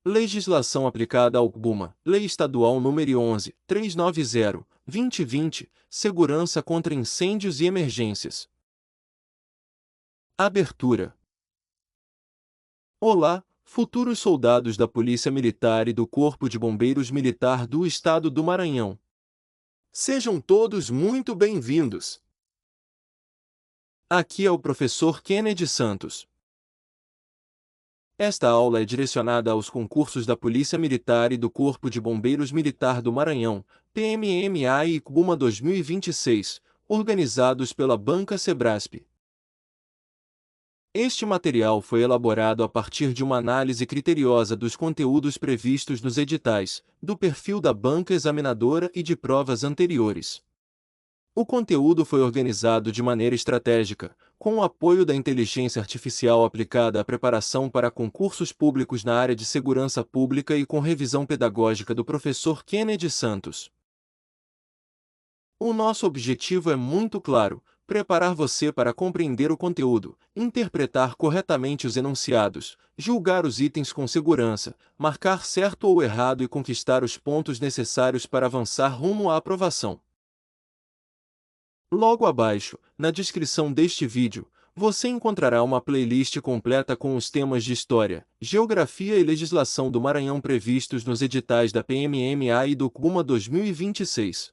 Legislação aplicada ao CBUMA, Lei Estadual nº 11.390/2020, Segurança contra Incêndios e Emergências. Abertura. Olá, futuros soldados da Polícia Militar e do Corpo de Bombeiros Militar do Estado do Maranhão. Sejam todos muito bem-vindos. Aqui é o professor Kennedy Santos. Esta aula é direcionada aos concursos da Polícia Militar e do Corpo de Bombeiros Militar do Maranhão, PMMA e CBUMA 2026, organizados pela Banca Sebrasp. Este material foi elaborado a partir de uma análise criteriosa dos conteúdos previstos nos editais, do perfil da banca examinadora e de provas anteriores. O conteúdo foi organizado de maneira estratégica, com o apoio da inteligência artificial aplicada à preparação para concursos públicos na área de segurança pública e com revisão pedagógica do professor Kennedy Santos. O nosso objetivo é muito claro: preparar você para compreender o conteúdo, interpretar corretamente os enunciados, julgar os itens com segurança, marcar certo ou errado e conquistar os pontos necessários para avançar rumo à aprovação. Logo abaixo, na descrição deste vídeo, você encontrará uma playlist completa com os temas de História, Geografia e Legislação do Maranhão previstos nos editais da PMMA e do CBUMA 2026.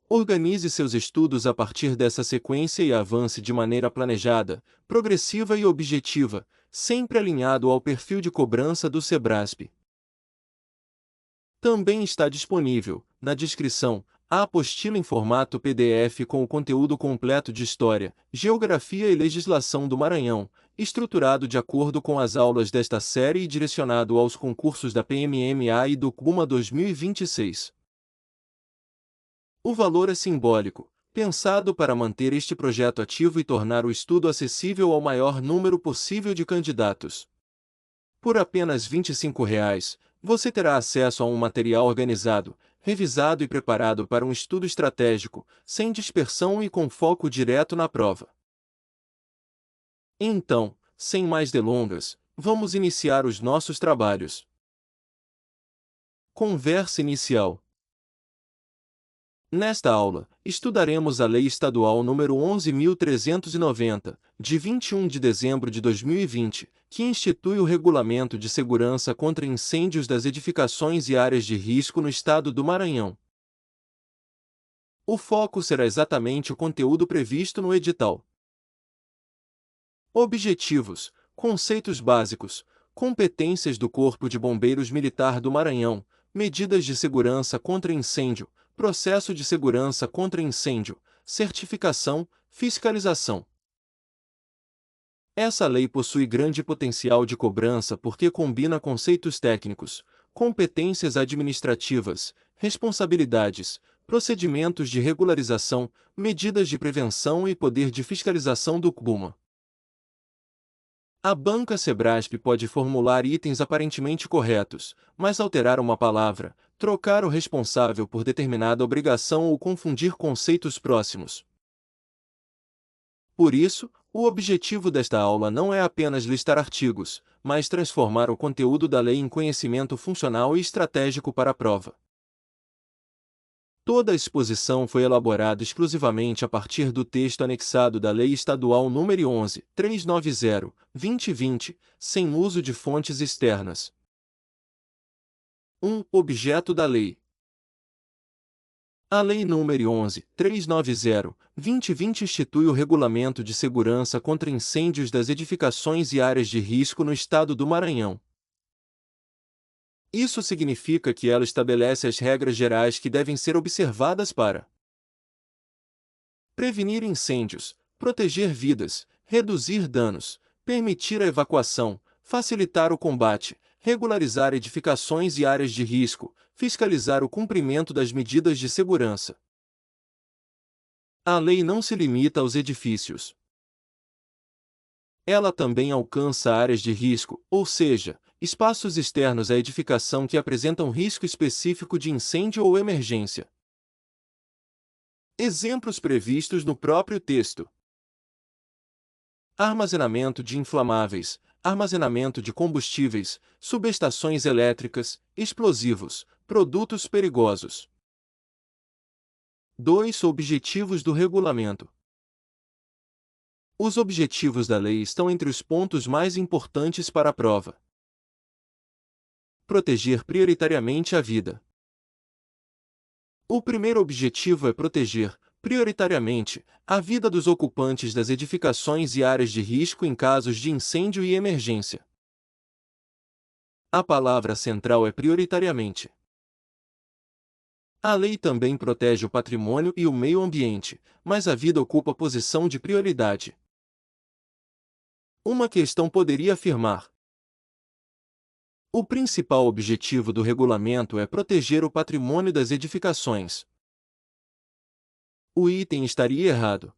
Organize seus estudos a partir dessa sequência e avance de maneira planejada, progressiva e objetiva, sempre alinhado ao perfil de cobrança do Sebrasp. Também está disponível, na descrição, a apostila em formato PDF com o conteúdo completo de História, Geografia e Legislação do Maranhão, estruturado de acordo com as aulas desta série e direcionado aos concursos da PMMA e do CBUMA 2026. O valor é simbólico, pensado para manter este projeto ativo e tornar o estudo acessível ao maior número possível de candidatos. Por apenas R$ 25, você terá acesso a um material organizado, revisado e preparado para um estudo estratégico, sem dispersão e com foco direto na prova. Então, sem mais delongas, vamos iniciar os nossos trabalhos. Conversa inicial. Nesta aula, estudaremos a Lei Estadual nº 11.390, de 21 de dezembro de 2020, que institui o Regulamento de Segurança contra Incêndios das Edificações e Áreas de Risco no Estado do Maranhão. O foco será exatamente o conteúdo previsto no edital. Objetivos, conceitos básicos, competências do Corpo de Bombeiros Militar do Maranhão, medidas de segurança contra incêndio, processo de segurança contra incêndio, certificação, fiscalização. Essa lei possui grande potencial de cobrança porque combina conceitos técnicos, competências administrativas, responsabilidades, procedimentos de regularização, medidas de prevenção e poder de fiscalização do CBUMA. A Banca Sebrasp pode formular itens aparentemente corretos, mas alterar uma palavra, trocar o responsável por determinada obrigação ou confundir conceitos próximos. Por isso, o objetivo desta aula não é apenas listar artigos, mas transformar o conteúdo da lei em conhecimento funcional e estratégico para a prova. Toda a exposição foi elaborada exclusivamente a partir do texto anexado da Lei Estadual nº 11.390/2020, sem uso de fontes externas. 1. Objeto da Lei. A Lei nº 11.390/2020 institui o Regulamento de Segurança contra Incêndios das Edificações e Áreas de Risco no Estado do Maranhão. Isso significa que ela estabelece as regras gerais que devem ser observadas para prevenir incêndios, proteger vidas, reduzir danos, permitir a evacuação, facilitar o combate, regularizar edificações e áreas de risco, fiscalizar o cumprimento das medidas de segurança. A lei não se limita aos edifícios. Ela também alcança áreas de risco, ou seja, espaços externos à edificação que apresentam risco específico de incêndio ou emergência. Exemplos previstos no próprio texto: armazenamento de inflamáveis, armazenamento de combustíveis, subestações elétricas, explosivos, produtos perigosos. 2. Objetivos do regulamento. Os objetivos da lei estão entre os pontos mais importantes para a prova. Proteger prioritariamente a vida. O primeiro objetivo é proteger, prioritariamente, a vida dos ocupantes das edificações e áreas de risco em casos de incêndio e emergência. A palavra central é prioritariamente. A lei também protege o patrimônio e o meio ambiente, mas a vida ocupa posição de prioridade. Uma questão poderia afirmar: o principal objetivo do regulamento é proteger o patrimônio das edificações. O item estaria errado.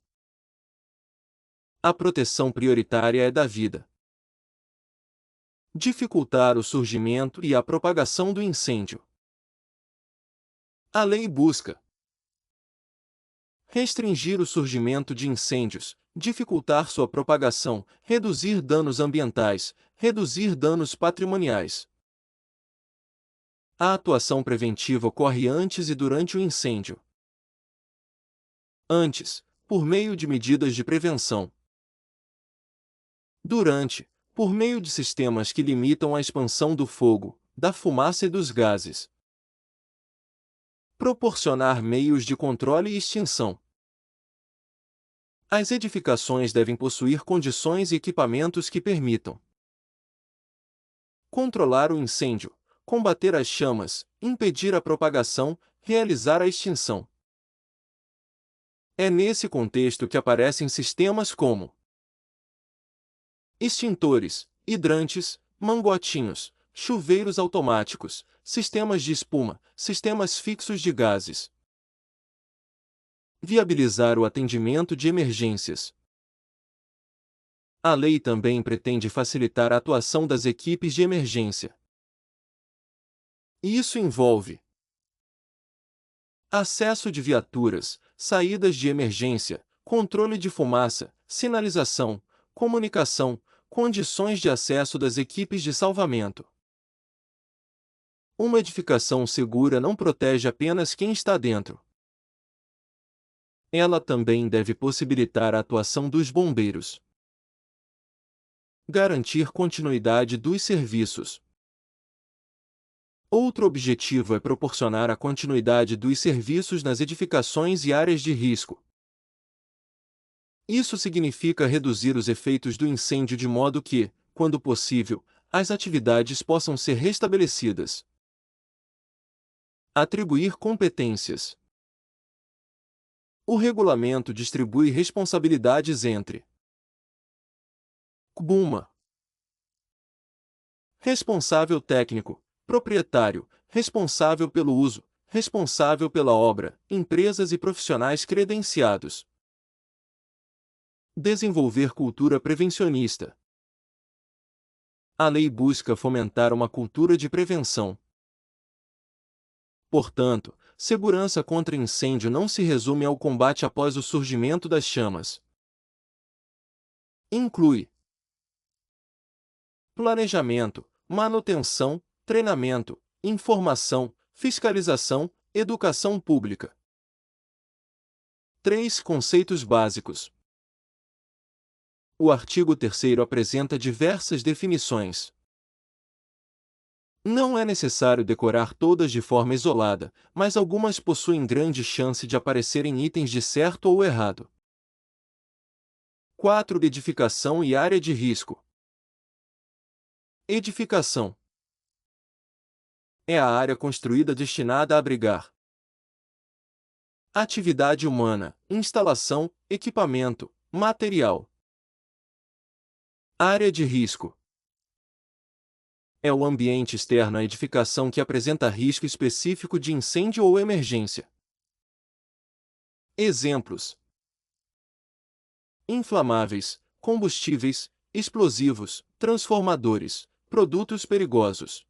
A proteção prioritária é da vida. Dificultar o surgimento e a propagação do incêndio. A lei busca restringir o surgimento de incêndios, dificultar sua propagação, reduzir danos ambientais, reduzir danos patrimoniais. A atuação preventiva ocorre antes e durante o incêndio. Antes, por meio de medidas de prevenção. Durante, por meio de sistemas que limitam a expansão do fogo, da fumaça e dos gases. Proporcionar meios de controle e extinção. As edificações devem possuir condições e equipamentos que permitam controlar o incêndio, combater as chamas, impedir a propagação, realizar a extinção. É nesse contexto que aparecem sistemas como extintores, hidrantes, mangotinhos, chuveiros automáticos, sistemas de espuma, sistemas fixos de gases. Viabilizar o atendimento de emergências. A lei também pretende facilitar a atuação das equipes de emergência. Isso envolve acesso de viaturas, saídas de emergência, controle de fumaça, sinalização, comunicação, condições de acesso das equipes de salvamento. Uma edificação segura não protege apenas quem está dentro. Ela também deve possibilitar a atuação dos bombeiros. Garantir continuidade dos serviços. Outro objetivo é proporcionar a continuidade dos serviços nas edificações e áreas de risco. Isso significa reduzir os efeitos do incêndio de modo que, quando possível, as atividades possam ser restabelecidas. Atribuir competências. O regulamento distribui responsabilidades entre BUMA, responsável técnico, proprietário, responsável pelo uso, responsável pela obra, empresas e profissionais credenciados. Desenvolver cultura prevencionista. A lei busca fomentar uma cultura de prevenção. Portanto, segurança contra incêndio não se resume ao combate após o surgimento das chamas. Inclui planejamento, manutenção, treinamento, informação, fiscalização, educação pública. 3 conceitos básicos. O artigo 3º apresenta diversas definições. Não é necessário decorar todas de forma isolada, mas algumas possuem grande chance de aparecerem itens de certo ou errado. 4. Edificação e área de risco. Edificação é a área construída destinada a abrigar atividade humana, instalação, equipamento, material. Área de risco é o ambiente externo à edificação que apresenta risco específico de incêndio ou emergência. Exemplos: inflamáveis, combustíveis, explosivos, transformadores, produtos perigosos.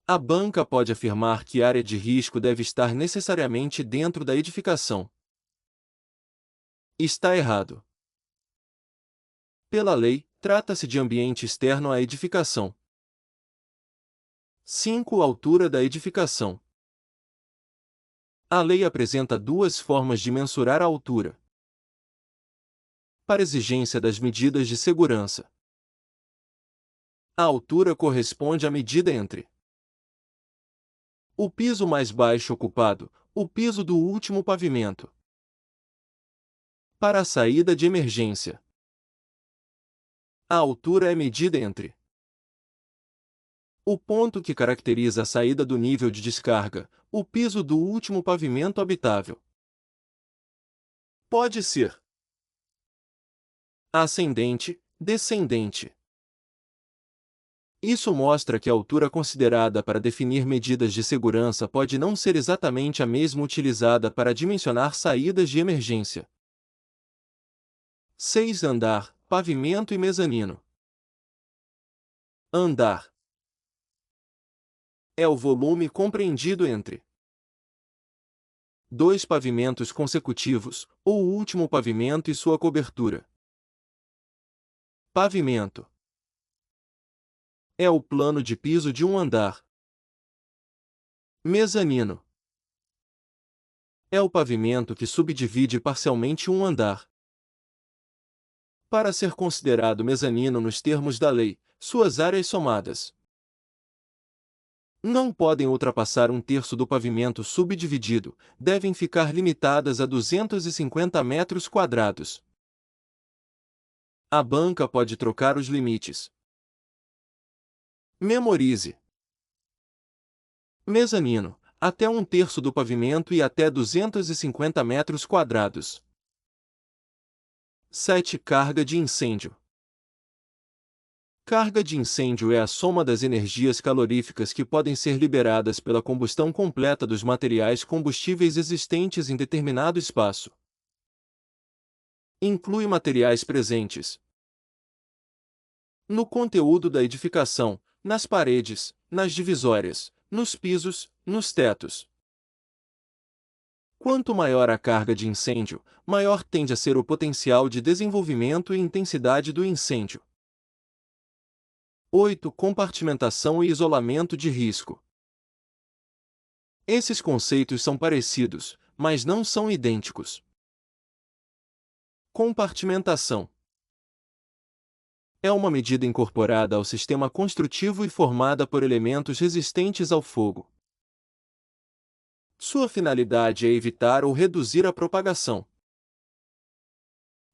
A banca pode afirmar que a área de risco deve estar necessariamente dentro da edificação. Está errado. Pela lei, Trata-se de ambiente externo à edificação. 5. Altura da edificação. A lei apresenta duas formas de mensurar a altura. Para exigência das medidas de segurança. A altura corresponde à medida entre o piso mais baixo ocupado, o piso do último pavimento. Para a saída de emergência. A altura é medida entre o ponto que caracteriza a saída do nível de descarga, o piso do último pavimento habitável. Pode ser ascendente, descendente. Isso mostra que a altura considerada para definir medidas de segurança pode não ser exatamente a mesma utilizada para dimensionar saídas de emergência. 6. Andar, pavimento e mezanino. Andar é o volume compreendido entre dois pavimentos consecutivos, ou o último pavimento e sua cobertura. Pavimento é o plano de piso de um andar. Mezanino é o pavimento que subdivide parcialmente um andar. Para ser considerado mezanino nos termos da lei, suas áreas somadas não podem ultrapassar um terço do pavimento subdividido, devem ficar limitadas a 250 metros quadrados. A banca pode trocar os limites. Memorize. Mezanino, até um terço do pavimento e até 250 metros quadrados. 7. Carga de incêndio. Carga de incêndio é a soma das energias caloríficas que podem ser liberadas pela combustão completa dos materiais combustíveis existentes em determinado espaço. Inclui materiais presentes no conteúdo da edificação, nas paredes, nas divisórias, nos pisos, nos tetos. Quanto maior a carga de incêndio, maior tende a ser o potencial de desenvolvimento e intensidade do incêndio. 8. Compartimentação e isolamento de risco. Esses conceitos são parecidos, mas não são idênticos. Compartimentação é uma medida incorporada ao sistema construtivo e formada por elementos resistentes ao fogo. Sua finalidade é evitar ou reduzir a propagação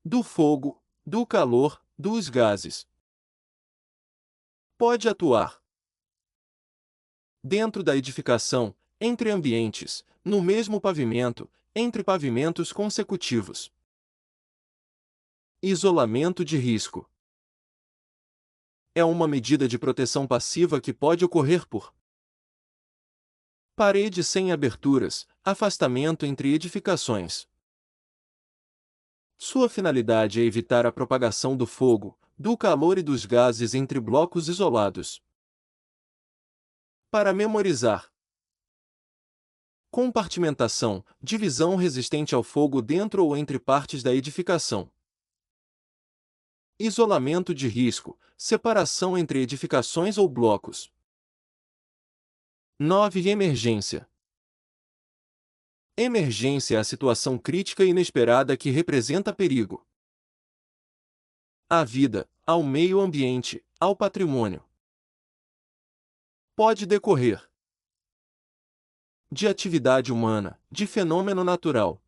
do fogo, do calor, dos gases. Pode atuar dentro da edificação, entre ambientes, no mesmo pavimento, entre pavimentos consecutivos. Isolamento de risco é uma medida de proteção passiva que pode ocorrer por parede sem aberturas, afastamento entre edificações. Sua finalidade é evitar a propagação do fogo, do calor e dos gases entre blocos isolados. Para memorizar. Compartimentação, divisão resistente ao fogo dentro ou entre partes da edificação. Isolamento de risco, separação entre edificações ou blocos. 9. Emergência. Emergência é a situação crítica e inesperada que representa perigo à vida, ao meio ambiente, ao patrimônio. Pode decorrer de atividade humana, de fenômeno natural,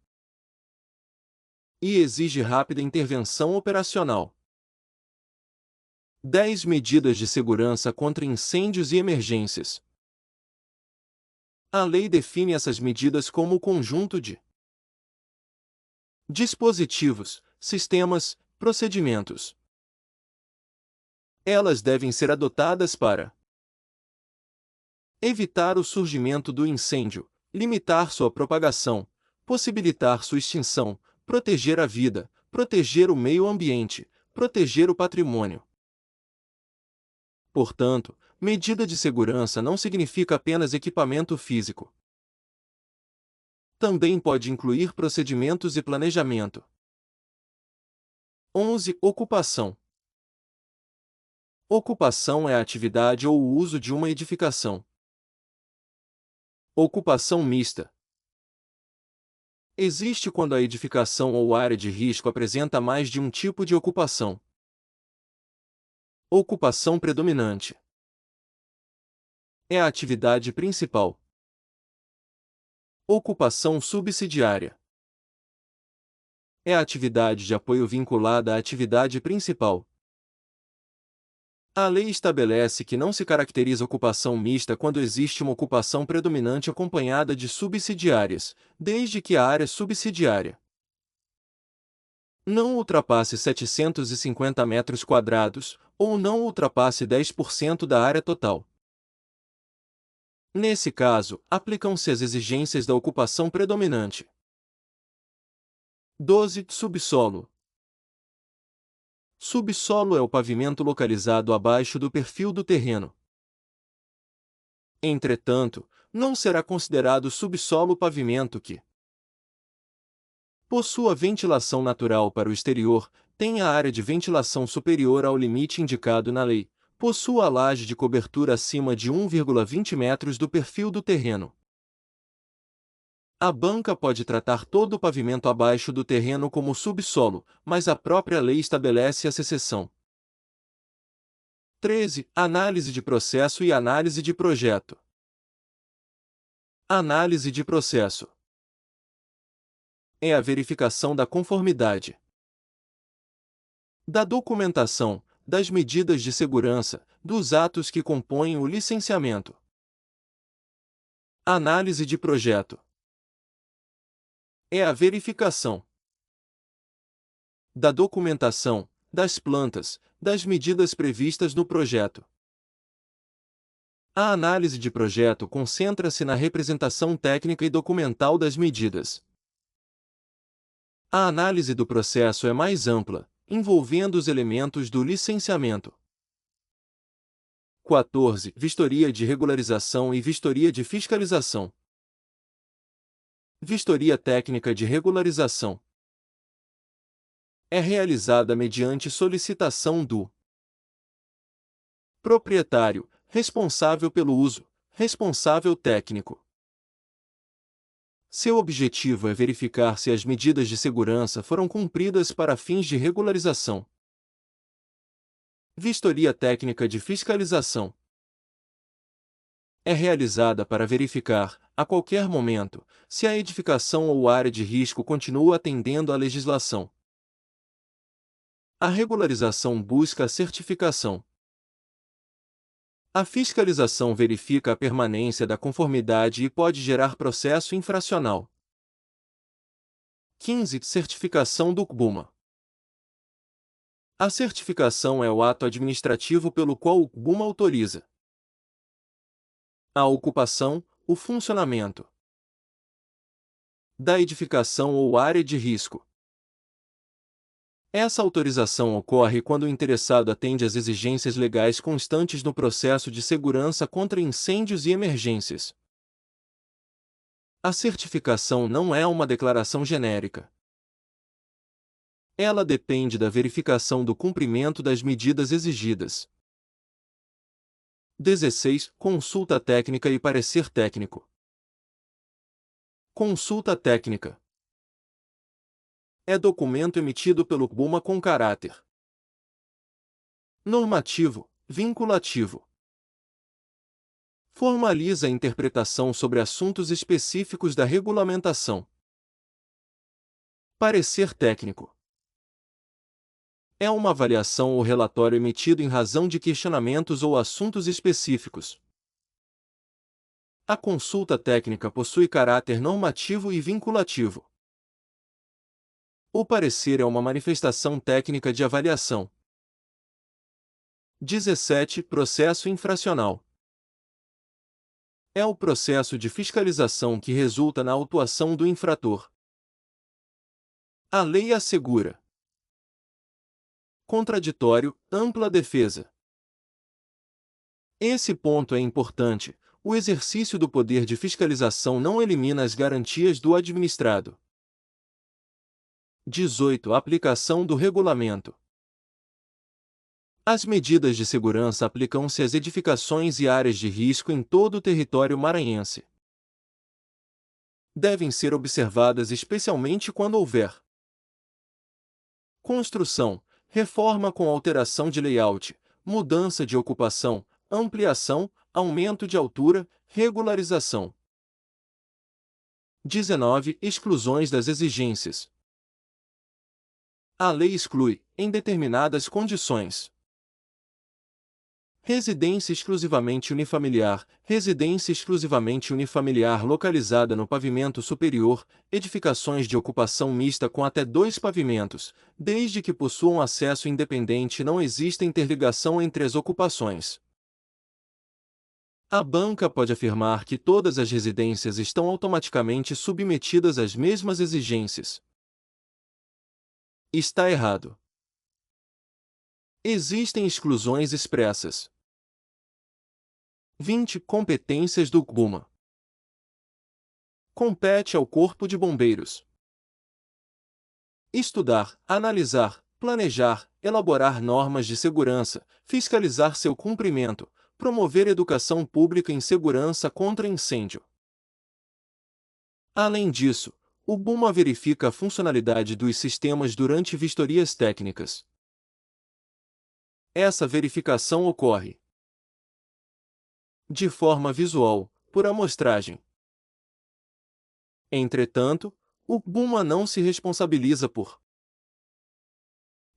e exige rápida intervenção operacional. 10. Medidas de segurança contra incêndios e emergências. A lei define essas medidas como o conjunto de dispositivos, sistemas, procedimentos. Elas devem ser adotadas para evitar o surgimento do incêndio, limitar sua propagação, possibilitar sua extinção, proteger a vida, proteger o meio ambiente, proteger o patrimônio. Portanto, medida de segurança não significa apenas equipamento físico. Também pode incluir procedimentos e planejamento. 11. Ocupação. Ocupação é a atividade ou o uso de uma edificação. Ocupação mista. Existe quando a edificação ou área de risco apresenta mais de um tipo de ocupação. Ocupação predominante. É a atividade principal. Ocupação subsidiária. É a atividade de apoio vinculada à atividade principal. A lei estabelece que não se caracteriza ocupação mista quando existe uma ocupação predominante acompanhada de subsidiárias, desde que a área subsidiária não ultrapasse 750 metros quadrados, ou não ultrapasse 10% da área total. Nesse caso, aplicam-se as exigências da ocupação predominante. 12. Subsolo. Subsolo é o pavimento localizado abaixo do perfil do terreno. Entretanto, não será considerado subsolo o pavimento que possua ventilação natural para o exterior, tenha área de ventilação superior ao limite indicado na lei, possua laje de cobertura acima de 1,20 metros do perfil do terreno. A banca pode tratar todo o pavimento abaixo do terreno como subsolo, mas a própria lei estabelece essa exceção. 13. Análise de processo e análise de projeto. Análise de processo é a verificação da conformidade da documentação, das medidas de segurança, dos atos que compõem o licenciamento. Análise de projeto é a verificação da documentação, das plantas, das medidas previstas no projeto. A análise de projeto concentra-se na representação técnica e documental das medidas. A análise do processo é mais ampla, envolvendo os elementos do licenciamento. 14. Vistoria de regularização e vistoria de fiscalização. Vistoria técnica de regularização é realizada mediante solicitação do proprietário, responsável pelo uso, responsável técnico. Seu objetivo é verificar se as medidas de segurança foram cumpridas para fins de regularização. Vistoria técnica de fiscalização é realizada para verificar, a qualquer momento, se a edificação ou área de risco continua atendendo à legislação. A regularização busca a certificação. A fiscalização verifica a permanência da conformidade e pode gerar processo infracional. 15. Certificação do CBUMA. A certificação é o ato administrativo pelo qual o CBUMA autoriza a ocupação, o funcionamento da edificação ou área de risco. Essa autorização ocorre quando o interessado atende às exigências legais constantes no processo de segurança contra incêndios e emergências. A certificação não é uma declaração genérica. Ela depende da verificação do cumprimento das medidas exigidas. 16. Consulta técnica e parecer técnico. Consulta técnica é documento emitido pelo CBUMA com caráter normativo, vinculativo. Formaliza a interpretação sobre assuntos específicos da regulamentação. Parecer técnico é uma avaliação ou relatório emitido em razão de questionamentos ou assuntos específicos. A consulta técnica possui caráter normativo e vinculativo. O parecer é uma manifestação técnica de avaliação. 17. Processo infracional. É o processo de fiscalização que resulta na autuação do infrator. A lei assegura contraditório, ampla defesa. Esse ponto é importante. O exercício do poder de fiscalização não elimina as garantias do administrado. 18. Aplicação do regulamento. As medidas de segurança aplicam-se às edificações e áreas de risco em todo o território maranhense. Devem ser observadas especialmente quando houver construção, reforma com alteração de layout, mudança de ocupação, ampliação, aumento de altura, regularização. 19. Exclusões das exigências. A lei exclui, em determinadas condições, residência exclusivamente unifamiliar, residência exclusivamente unifamiliar localizada no pavimento superior, edificações de ocupação mista com até 2 pavimentos, desde que possuam acesso independente e não exista interligação entre as ocupações. A banca pode afirmar que todas as residências estão automaticamente submetidas às mesmas exigências. Está errado. Existem exclusões expressas. 20. Competências do CBUMA. Compete ao Corpo de Bombeiros estudar, analisar, planejar, elaborar normas de segurança, fiscalizar seu cumprimento, promover educação pública em segurança contra incêndio. Além disso, o BUMA verifica a funcionalidade dos sistemas durante vistorias técnicas. Essa verificação ocorre de forma visual, por amostragem. Entretanto, o BUMA não se responsabiliza por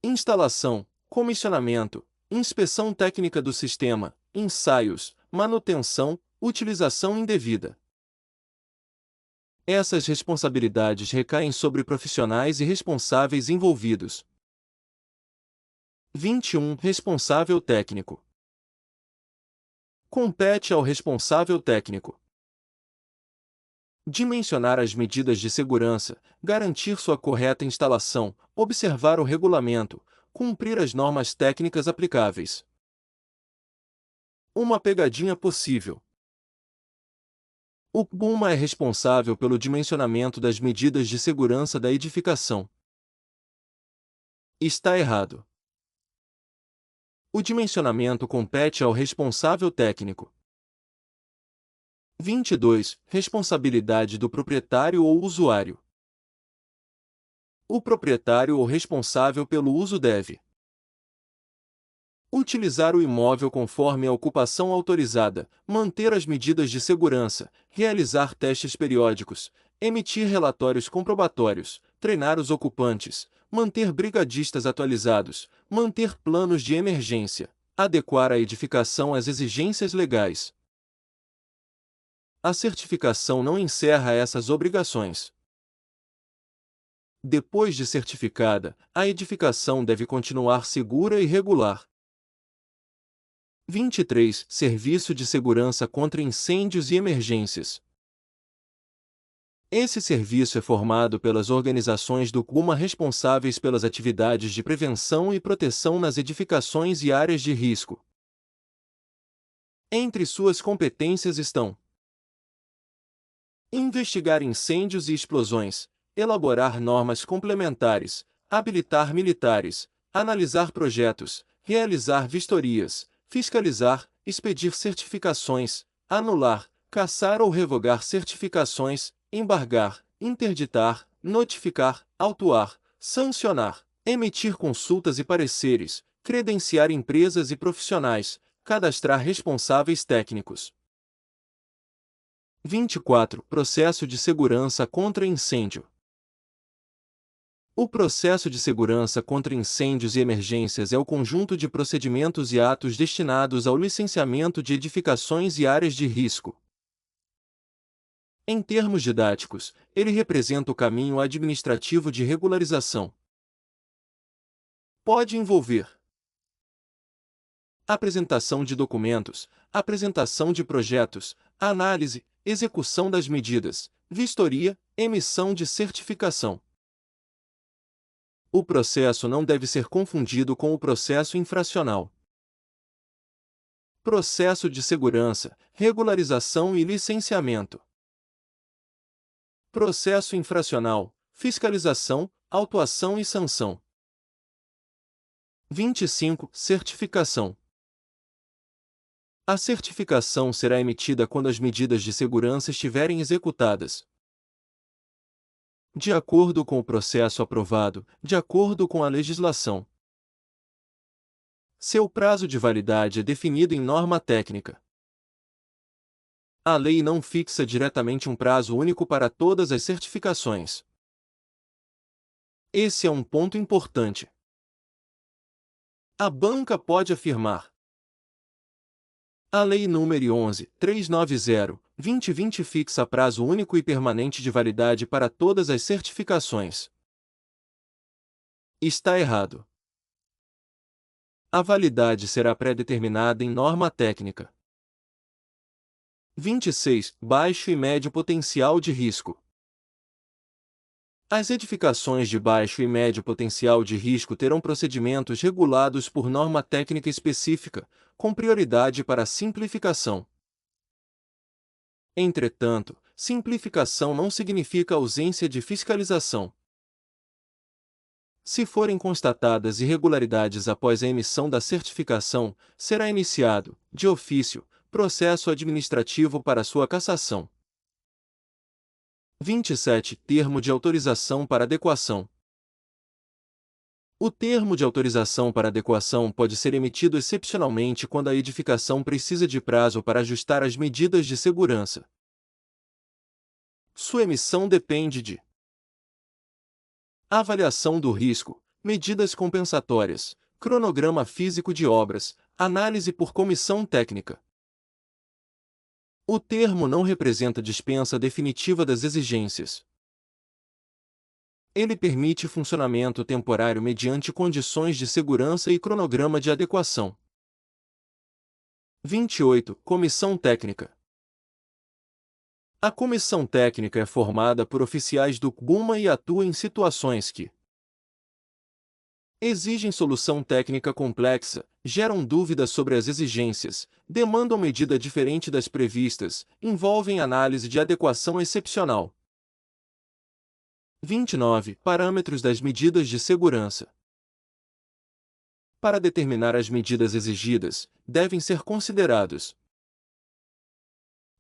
instalação, comissionamento, inspeção técnica do sistema, ensaios, manutenção, utilização indevida. Essas responsabilidades recaem sobre profissionais e responsáveis envolvidos. 21. Responsável técnico. Compete ao responsável técnico dimensionar as medidas de segurança, garantir sua correta instalação, observar o regulamento, cumprir as normas técnicas aplicáveis. Uma pegadinha possível. O BUMA é responsável pelo dimensionamento das medidas de segurança da edificação. Está errado. O dimensionamento compete ao responsável técnico. 22. Responsabilidade do proprietário ou usuário. O proprietário ou responsável pelo uso deve utilizar o imóvel conforme a ocupação autorizada, manter as medidas de segurança, realizar testes periódicos, emitir relatórios comprobatórios, treinar os ocupantes, manter brigadistas atualizados, manter planos de emergência, adequar a edificação às exigências legais. A certificação não encerra essas obrigações. Depois de certificada, a edificação deve continuar segura e regular. 23. Serviço de segurança contra incêndios e emergências. Esse serviço é formado pelas organizações do CBUMA responsáveis pelas atividades de prevenção e proteção nas edificações e áreas de risco. Entre suas competências estão investigar incêndios e explosões, elaborar normas complementares, habilitar militares, analisar projetos, realizar vistorias, fiscalizar, expedir certificações, anular, cassar ou revogar certificações, embargar, interditar, notificar, autuar, sancionar, emitir consultas e pareceres, credenciar empresas e profissionais, cadastrar responsáveis técnicos. 24. Processo de segurança contra incêndio. O processo de segurança contra incêndios e emergências é o conjunto de procedimentos e atos destinados ao licenciamento de edificações e áreas de risco. Em termos didáticos, ele representa o caminho administrativo de regularização. Pode envolver apresentação de documentos, apresentação de projetos, análise, execução das medidas, vistoria, emissão de certificação. O processo não deve ser confundido com o processo infracional. Processo de segurança, regularização e licenciamento. Processo infracional, fiscalização, autuação e sanção. 25. Certificação. A certificação será emitida quando as medidas de segurança estiverem executadas de acordo com o processo aprovado, de acordo com a legislação. Seu prazo de validade é definido em norma técnica. A lei não fixa diretamente um prazo único para todas as certificações. Esse é um ponto importante. A banca pode afirmar: a Lei nº 11.390/2020 fixa prazo único e permanente de validade para todas as certificações. Está errado. A validade será pré-determinada em norma técnica. 26. Baixo e médio potencial de risco. As edificações de baixo e médio potencial de risco terão procedimentos regulados por norma técnica específica, com prioridade para a simplificação. Entretanto, simplificação não significa ausência de fiscalização. Se forem constatadas irregularidades após a emissão da certificação, será iniciado, de ofício, processo administrativo para sua cassação. 27. Termo de autorização para adequação. O termo de autorização para adequação pode ser emitido excepcionalmente quando a edificação precisa de prazo para ajustar as medidas de segurança. Sua emissão depende de avaliação do risco, medidas compensatórias, cronograma físico de obras, análise por comissão técnica. O termo não representa dispensa definitiva das exigências. Ele permite funcionamento temporário mediante condições de segurança e cronograma de adequação. 28. Comissão técnica. A comissão técnica é formada por oficiais do CBUMA e atua em situações que exigem solução técnica complexa, geram dúvidas sobre as exigências, demandam medida diferente das previstas, envolvem análise de adequação excepcional. 29. Parâmetros das medidas de segurança. Para determinar as medidas exigidas, devem ser considerados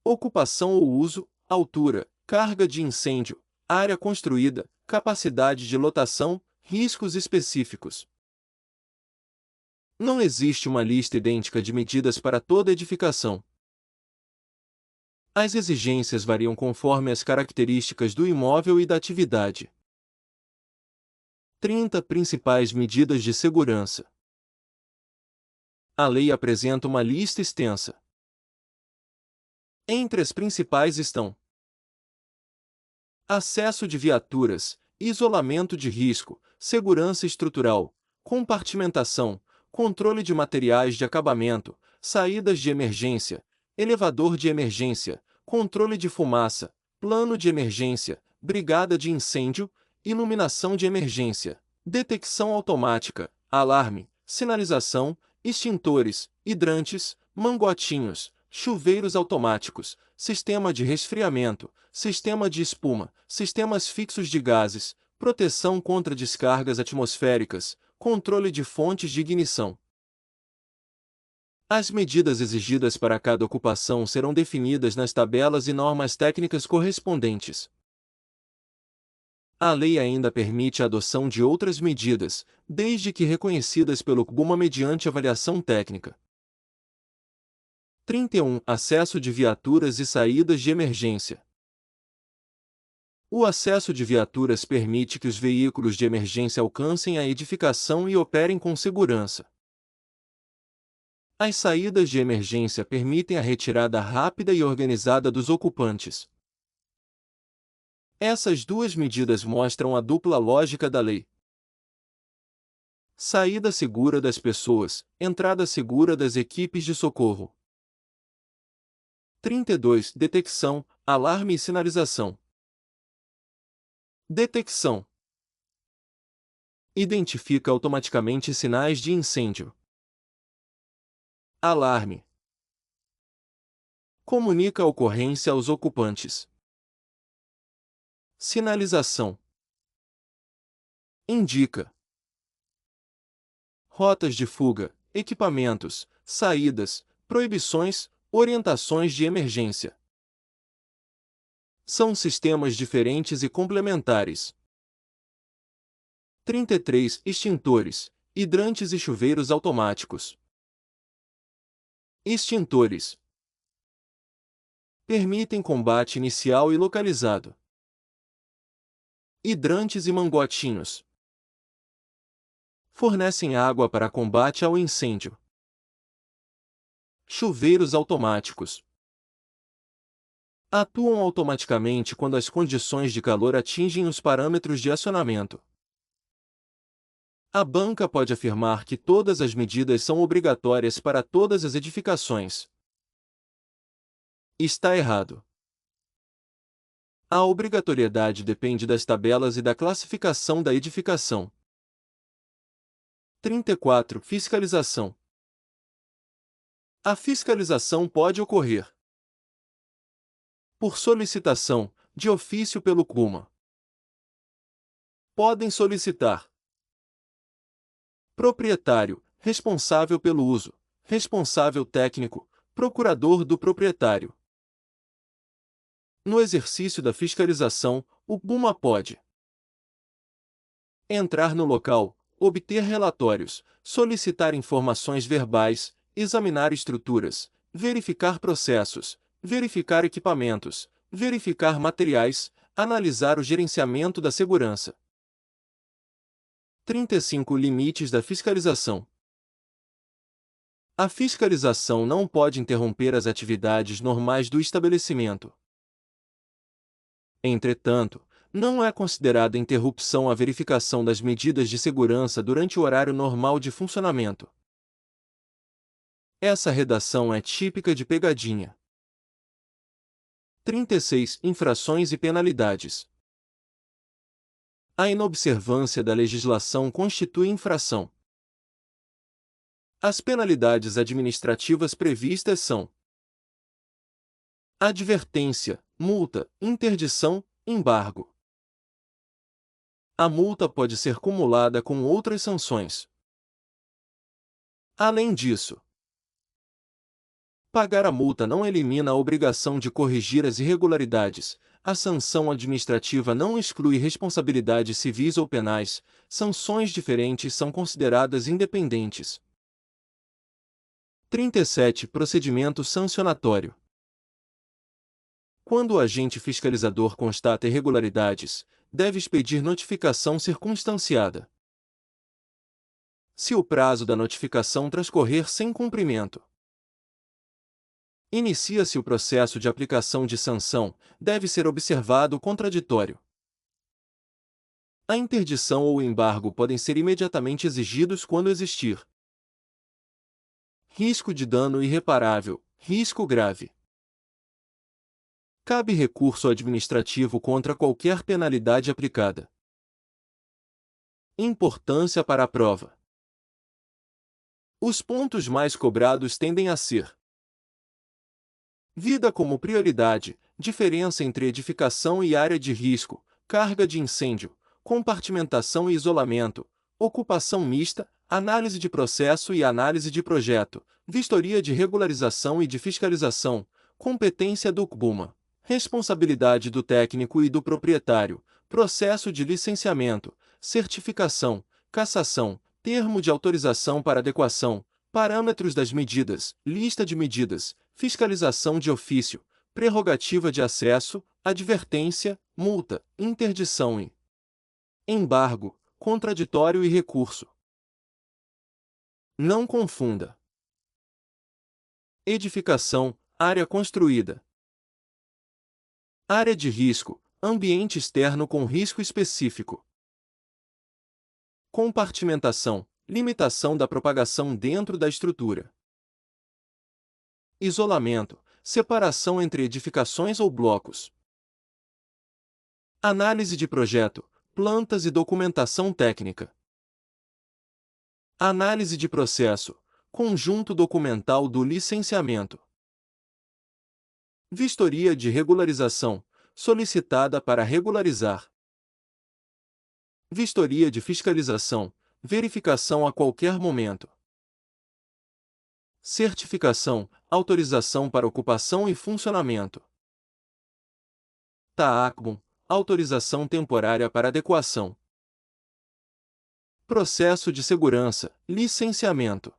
ocupação ou uso, altura, carga de incêndio, área construída, capacidade de lotação, riscos específicos. Não existe uma lista idêntica de medidas para toda edificação. As exigências variam conforme as características do imóvel e da atividade. 30 principais medidas de segurança. A lei apresenta uma lista extensa. Entre as principais estão: acesso de viaturas, isolamento de risco, segurança estrutural, compartimentação, controle de materiais de acabamento, saídas de emergência, elevador de emergência, controle de fumaça, plano de emergência, brigada de incêndio, iluminação de emergência, detecção automática, alarme, sinalização, extintores, hidrantes, mangotinhos, chuveiros automáticos, sistema de resfriamento, sistema de espuma, sistemas fixos de gases, proteção contra descargas atmosféricas, controle de fontes de ignição. As medidas exigidas para cada ocupação serão definidas nas tabelas e normas técnicas correspondentes. A lei ainda permite a adoção de outras medidas, desde que reconhecidas pelo CBUMA mediante avaliação técnica. 31. Acesso de viaturas e saídas de emergência. O acesso de viaturas permite que os veículos de emergência alcancem a edificação e operem com segurança. As saídas de emergência permitem a retirada rápida e organizada dos ocupantes. Essas duas medidas mostram a dupla lógica da lei. Saída segura das pessoas, entrada segura das equipes de socorro. 32. Detecção, alarme e sinalização. Detecção. Identifica automaticamente sinais de incêndio. Alarme. Comunica a ocorrência aos ocupantes. Sinalização. Indica. rotas de fuga, equipamentos, saídas, proibições, orientações de emergência. São sistemas diferentes e complementares. 33. Extintores, hidrantes e chuveiros automáticos. Extintores permitem combate inicial e localizado. Hidrantes e mangotinhos fornecem água para combate ao incêndio. Chuveiros automáticos atuam automaticamente quando as condições de calor atingem os parâmetros de acionamento. A banca pode afirmar que todas as medidas são obrigatórias para todas as edificações. Está errado. A obrigatoriedade depende das tabelas e da classificação da edificação. 34. Fiscalização. A fiscalização pode ocorrer por solicitação, de ofício pelo CUMA. Podem solicitar proprietário, responsável pelo uso, responsável técnico, procurador do proprietário. No exercício da fiscalização, o CUMA pode entrar no local, obter relatórios, solicitar informações verbais, examinar estruturas, verificar processos, verificar equipamentos, verificar materiais, analisar o gerenciamento da segurança. 35. Limites da fiscalização. A fiscalização não pode interromper as atividades normais do estabelecimento. Entretanto, não é considerada interrupção a verificação das medidas de segurança durante o horário normal de funcionamento. Essa redação é típica de pegadinha. 36. Infrações e penalidades. A inobservância da legislação constitui infração. As penalidades administrativas previstas são advertência, multa, interdição, embargo. A multa pode ser cumulada com outras sanções. Além disso, pagar a multa não elimina a obrigação de corrigir as irregularidades. A sanção administrativa não exclui responsabilidades civis ou penais. Sanções diferentes são consideradas independentes. 37. Procedimento sancionatório. Quando o agente fiscalizador constata irregularidades, deve expedir notificação circunstanciada. Se o prazo da notificação transcorrer sem cumprimento, inicia-se o processo de aplicação de sanção, deve ser observado o contraditório. A interdição ou o embargo podem ser imediatamente exigidos quando existir risco de dano irreparável, risco grave. Cabe recurso administrativo contra qualquer penalidade aplicada. Importância para a prova. Os pontos mais cobrados tendem a ser vida como prioridade, diferença entre edificação e área de risco, carga de incêndio, compartimentação e isolamento, ocupação mista, análise de processo e análise de projeto, vistoria de regularização e de fiscalização, competência do CUMA, responsabilidade do técnico e do proprietário, processo de licenciamento, certificação, cassação, termo de autorização para adequação, parâmetros das medidas, lista de medidas, fiscalização de ofício, prerrogativa de acesso, advertência, multa, interdição e embargo, contraditório e recurso. Não confunda edificação, área construída. Área de risco, ambiente externo com risco específico. Compartimentação, limitação da propagação dentro da estrutura. Isolamento, separação entre edificações ou blocos. Análise de projeto, plantas e documentação técnica. Análise de processo, conjunto documental do licenciamento. Vistoria de regularização, solicitada para regularizar. Vistoria de fiscalização, verificação a qualquer momento. Certificação, autorização para ocupação e funcionamento. TAACBUM, autorização temporária para adequação. Processo de segurança, licenciamento.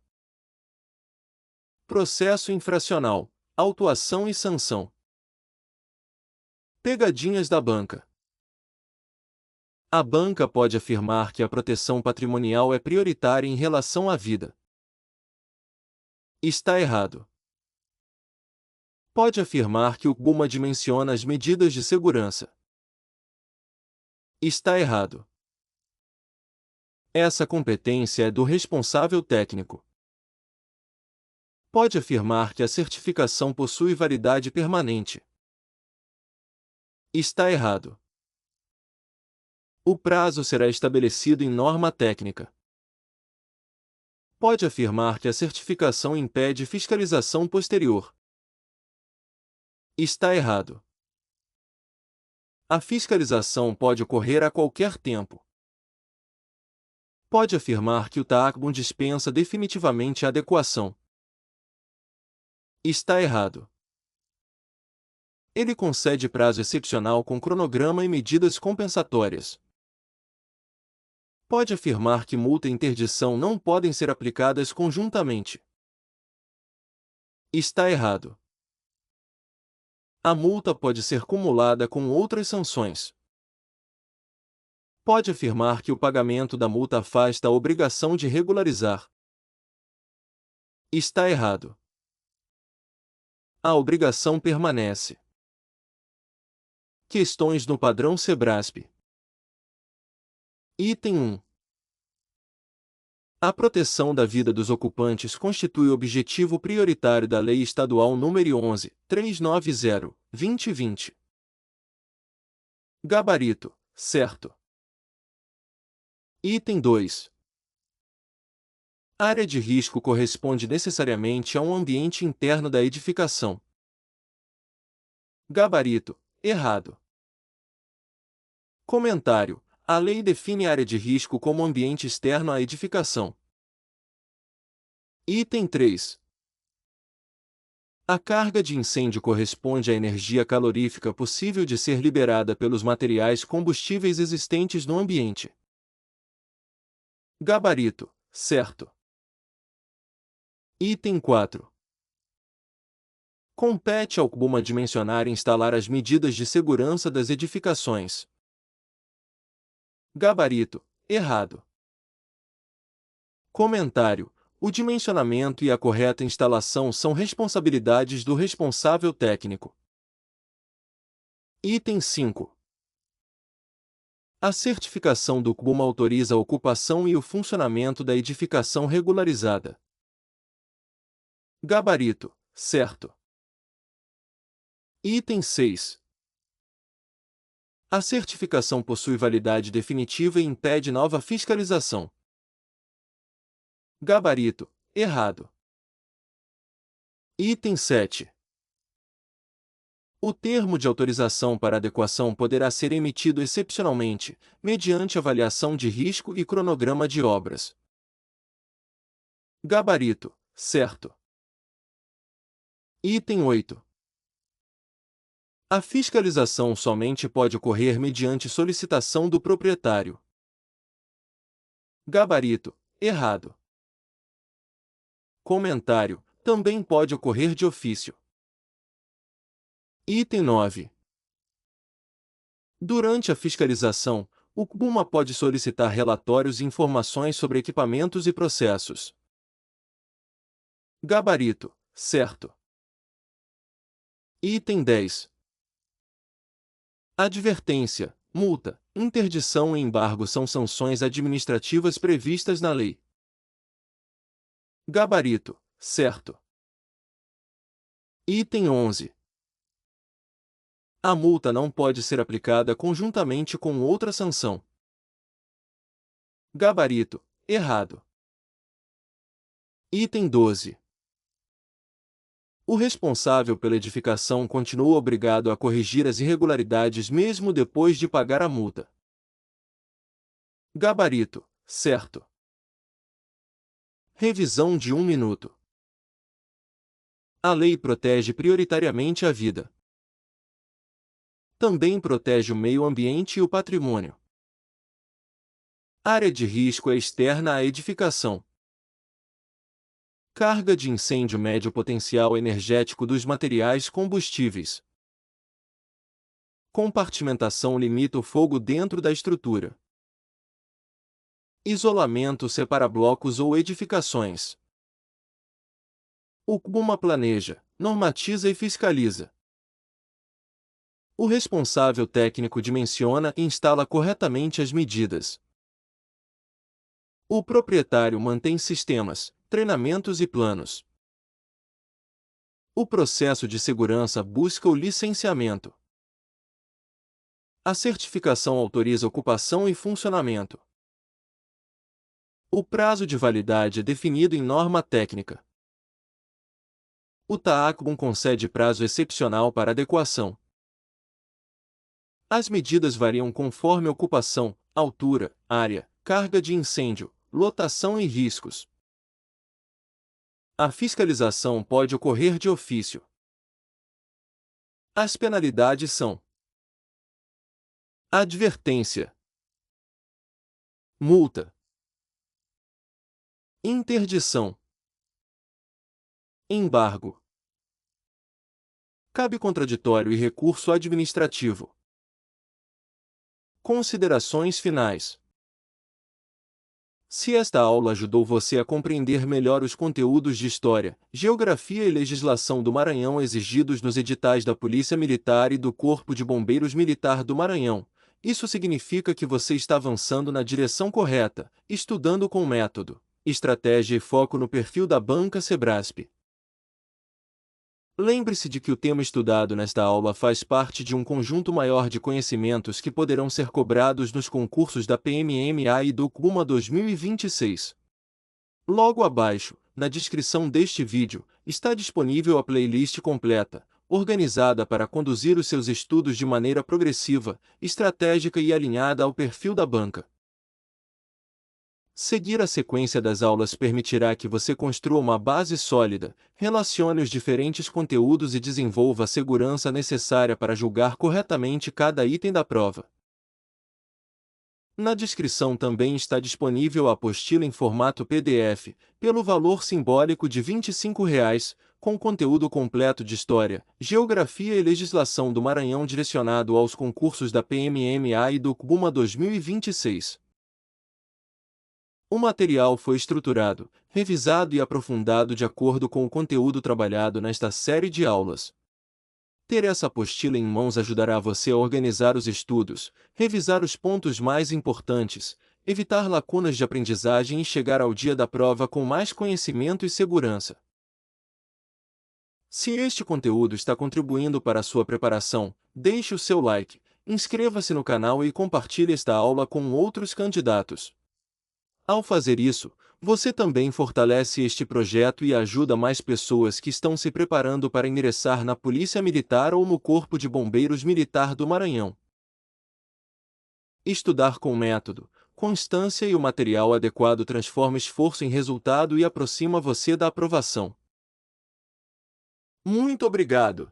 Processo infracional, autuação e sanção. Pegadinhas da banca. A banca pode afirmar que a proteção patrimonial é prioritária em relação à vida. Está errado. Pode afirmar que o CBUMA dimensiona as medidas de segurança. Está errado. Essa competência é do responsável técnico. Pode afirmar que a certificação possui validade permanente. Está errado. O prazo será estabelecido em norma técnica. Pode afirmar que a certificação impede fiscalização posterior. Está errado. A fiscalização pode ocorrer a qualquer tempo. Pode afirmar que o TAACBUM dispensa definitivamente a adequação. Está errado. Ele concede prazo excepcional com cronograma e medidas compensatórias. Pode afirmar que multa e interdição não podem ser aplicadas conjuntamente. Está errado. A multa pode ser cumulada com outras sanções. Pode afirmar que o pagamento da multa afasta a obrigação de regularizar. Está errado. A obrigação permanece. Questões no padrão SEBRASP. Item 1. A proteção da vida dos ocupantes constitui o objetivo prioritário da Lei Estadual nº 11.390/2020. Gabarito, certo. Item 2. Área de risco corresponde necessariamente a um ambiente interno da edificação. Gabarito, errado. Comentário. A lei define a área de risco como ambiente externo à edificação. Item 3. A carga de incêndio corresponde à energia calorífica possível de ser liberada pelos materiais combustíveis existentes no ambiente. Gabarito, certo. Item 4. Compete ao CBUMA dimensionar e instalar as medidas de segurança das edificações. Gabarito, errado. Comentário. O dimensionamento e a correta instalação são responsabilidades do responsável técnico. Item 5. A certificação do CBUMA autoriza a ocupação e o funcionamento da edificação regularizada. Gabarito, certo. Item 6. A certificação possui validade definitiva e impede nova fiscalização. Gabarito, errado. Item 7. O termo de autorização para adequação poderá ser emitido excepcionalmente, mediante avaliação de risco e cronograma de obras. Gabarito, certo. Item 8. A fiscalização somente pode ocorrer mediante solicitação do proprietário. Gabarito, errado. Comentário. Também pode ocorrer de ofício. Item 9. Durante a fiscalização, o CBUMA pode solicitar relatórios e informações sobre equipamentos e processos. Gabarito, certo. Item 10. Advertência, multa, interdição e embargo são sanções administrativas previstas na lei. Gabarito, certo. Item 11. A multa não pode ser aplicada conjuntamente com outra sanção. Gabarito, errado. Item 12. O responsável pela edificação continua obrigado a corrigir as irregularidades mesmo depois de pagar a multa. Gabarito, certo. Revisão de 1 minuto. A lei protege prioritariamente a vida. Também protege o meio ambiente e o patrimônio. Área de risco é externa à edificação. Carga de incêndio médio potencial energético dos materiais combustíveis. Compartimentação limita o fogo dentro da estrutura. Isolamento separa blocos ou edificações. O CBUMA planeja, normatiza e fiscaliza. O responsável técnico dimensiona e instala corretamente as medidas. O proprietário mantém sistemas, treinamentos e planos. O processo de segurança busca o licenciamento. A certificação autoriza ocupação e funcionamento. O prazo de validade é definido em norma técnica. O TAACBUM concede prazo excepcional para adequação. As medidas variam conforme ocupação, altura, área, carga de incêndio, lotação e riscos. A fiscalização pode ocorrer de ofício. As penalidades são: advertência, multa, interdição, embargo. Cabe contraditório e recurso administrativo. Considerações finais. Se esta aula ajudou você a compreender melhor os conteúdos de História, Geografia e Legislação do Maranhão exigidos nos editais da Polícia Militar e do Corpo de Bombeiros Militar do Maranhão, isso significa que você está avançando na direção correta, estudando com método, estratégia e foco no perfil da Banca Sebrasp. Lembre-se de que o tema estudado nesta aula faz parte de um conjunto maior de conhecimentos que poderão ser cobrados nos concursos da PMMA e do CBUMA 2026. Logo abaixo, na descrição deste vídeo, está disponível a playlist completa, organizada para conduzir os seus estudos de maneira progressiva, estratégica e alinhada ao perfil da banca. Seguir a sequência das aulas permitirá que você construa uma base sólida, relacione os diferentes conteúdos e desenvolva a segurança necessária para julgar corretamente cada item da prova. Na descrição também está disponível a apostila em formato PDF, pelo valor simbólico de R$ 25, com conteúdo completo de História, Geografia e Legislação do Maranhão direcionado aos concursos da PMMA e do CBUMA 2026. O material foi estruturado, revisado e aprofundado de acordo com o conteúdo trabalhado nesta série de aulas. Ter essa apostila em mãos ajudará você a organizar os estudos, revisar os pontos mais importantes, evitar lacunas de aprendizagem e chegar ao dia da prova com mais conhecimento e segurança. Se este conteúdo está contribuindo para a sua preparação, deixe o seu like, inscreva-se no canal e compartilhe esta aula com outros candidatos. Ao fazer isso, você também fortalece este projeto e ajuda mais pessoas que estão se preparando para ingressar na Polícia Militar ou no Corpo de Bombeiros Militar do Maranhão. Estudar com método, constância e o material adequado transforma esforço em resultado e aproxima você da aprovação. Muito obrigado!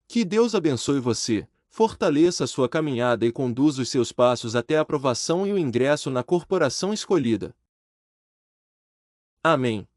Que Deus abençoe você, fortaleça a sua caminhada e conduza os seus passos até a aprovação e o ingresso na corporação escolhida. Amém.